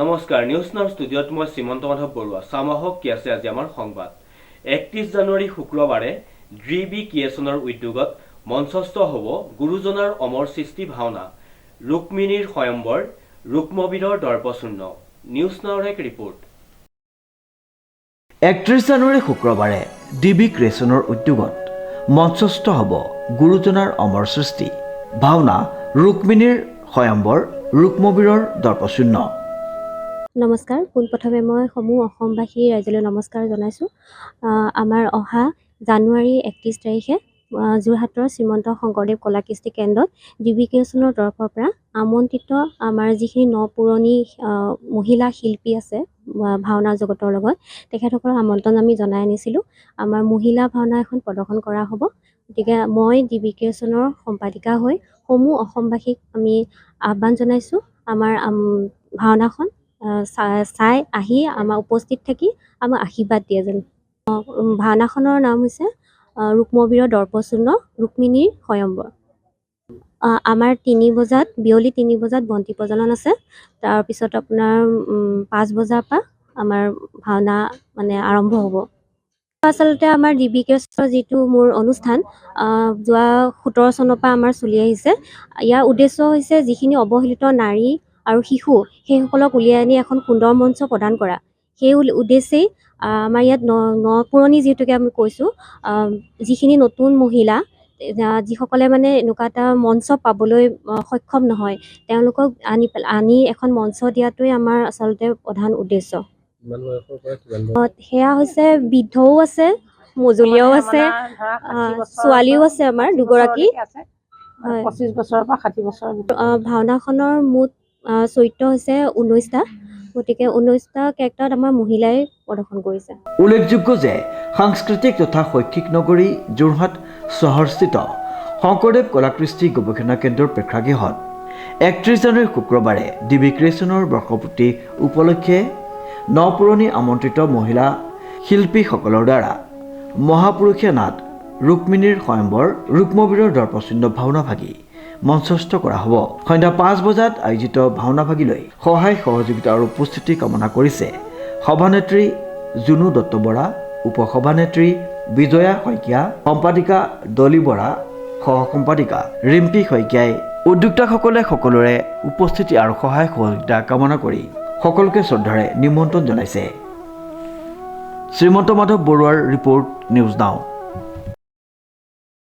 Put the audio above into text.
নমস্কাৰ news now ষ্টুডিঅ'ত মই শ্ৰীমন্ত মাধৱ বৰুৱা চামাহক কি আছে আজি আমাৰ সংবাদ 31 জানুৱাৰী শুক্ৰবাৰে ড্ৰিবি ক্ৰিয়েশ্যনৰ উদ্যোগত মঞ্চস্থ হ'ব গুৰুজনাৰ অমৰ সৃষ্টি ভাওনা ৰুক্মিণীৰ স্বয়ম্বৰ ৰুক্মবীৰৰ দৰ্পশূন্য নিউজ নাওৰ এক ৰিপৰ্ট 31 জানুৱাৰী শুক্ৰবাৰে ডিবি ক্ৰিয়েশ্যনৰ উদ্যোগত মঞ্চস্থ হ'ব গুৰুজনাৰ অমৰ সৃষ্টি ভাওনা ৰুক্মিণীৰ স্বয়ম্বৰ ৰুক্মবীৰৰ দৰ্পশূন্য। নমস্কাৰ পোনপ্ৰথমে মই সমূহ অসমবাসী ৰাইজলৈ নমস্কাৰ জনাইছোঁ। আমাৰ অহা জানুৱাৰী 31 তাৰিখে যোৰহাটৰ শ্ৰীমন্ত শংকৰদেৱ কলাকৃষ্টি কেন্দ্ৰত ডিবি ক্ৰিয়েশ্যনৰ তৰফৰ পৰা আমন্ত্ৰিত আমাৰ যিখিনি নপুৰণি মহিলা শিল্পী আছে ভাওনা জগতৰ লগত তেখেতসকলৰ আমন্ত্ৰণ আমি জনাই আনিছিলোঁ। আমাৰ মহিলা ভাওনা এখন প্ৰদৰ্শন কৰা হ'ব। গতিকে মই ডিবি ক্ৰিয়েশ্যনৰ সম্পাদিকা হৈ সমূহ অসমবাসীক আমি আহ্বান জনাইছোঁ আমাৰ ভাওনাখন চাই আহি আমাৰ উপস্থিত থাকি আমাক আশীৰ্বাদ দিয়ে যেন। ভাওনাখনৰ নাম হৈছে ৰুক্মবীৰৰ দৰ্পশূন্য ৰুক্মিণীৰ স্বয়ম্বৰ। আমাৰ 3 বজাত বিয়লি 3 বজাত বন্তি প্ৰজ্বলন আছে। তাৰপিছত আপোনাৰ 5 বজাৰ পৰা আমাৰ ভাওনা মানে আৰম্ভ হ'ব। আচলতে আমাৰ ডিবি ক্ৰিয়েশ্যনৰ যিটো মোৰ অনুষ্ঠান যোৱা 17 চনৰ পৰা আমাৰ চলি আহিছে। ইয়াৰ উদ্দেশ্য হৈছে যিখিনি অৱহেলিত নাৰী আৰু শিশু সেইসকলক উলিয়াই আনি এখন সুন্দৰ মঞ্চ প্ৰদান কৰা। সেই উদ্দেশ্যেই আমাৰ ইয়াত নপুৰণি যিহেতুকে আমি কৈছোঁ যিখিনি নতুন মহিলা যিসকলে মানে এনেকুৱা এটা মঞ্চ পাবলৈ সক্ষম নহয় তেওঁলোকক আনি এখন মঞ্চ দিয়াটোৱে আমাৰ আচলতে প্ৰধান উদ্দেশ্য। সেয়া হৈছে বৃদ্ধও আছে মজলীয়াও আছে ছোৱালীও আছে আমাৰ দুগৰাকী। 25 বছৰৰ পৰা 60 বছৰ। ভাওনাখনৰ মুঠ চৰিত্ৰ হৈছে 19টা। গতিকে 19টা কেৰেক্টাৰত আমাৰ মহিলাই প্ৰদৰ্শন কৰিছে। উল্লেখযোগ্য যে সাংস্কৃতিক তথা শৈক্ষিক নগৰী যোৰহাট চহৰস্থিত শংকৰদেৱ কলাকৃষ্টি গৱেষণা কেন্দ্ৰৰ প্ৰেক্ষাগৃহত 31 জানুৱাৰী শুক্ৰবাৰে ডিবি ক্ৰিয়েশ্যনৰ বৰ্ষপূৰ্তি উপলক্ষে নপুৰণি আমন্ত্ৰিত মহিলা শিল্পীসকলৰ দ্বাৰা মহাপুৰুষীয়া নাট ৰুক্মিণীৰ স্বয়ম্বৰ ৰুক্মবীৰৰ দৰ্পশূন্য ভাওনাভাগী মঞ্চস্থ কৰা হ'ব। সন্ধ্যা 5 বজাত আয়োজিত ভাওনাভাগীলৈ সহায় সহযোগিতা আৰু উপস্থিতি কামনা কৰিছে সভানেত্ৰী জুনু দত্ত বৰা, উপসভানেত্ৰী বিজয়া শইকীয়া, সম্পাদিকা ডলি বৰা, সহ সম্পাদিকা ৰিম্পী শইকীয়াই। উদ্যোক্তাসকলে সকলোৰে উপস্থিতি আৰু সহায় সহযোগিতা কামনা কৰি সকলোকে শ্ৰদ্ধাৰে নিমন্ত্ৰণ জনাইছে। শ্ৰীমন্ত মাধৱ বৰুৱাৰ ৰিপৰ্ট নিউজ নাও।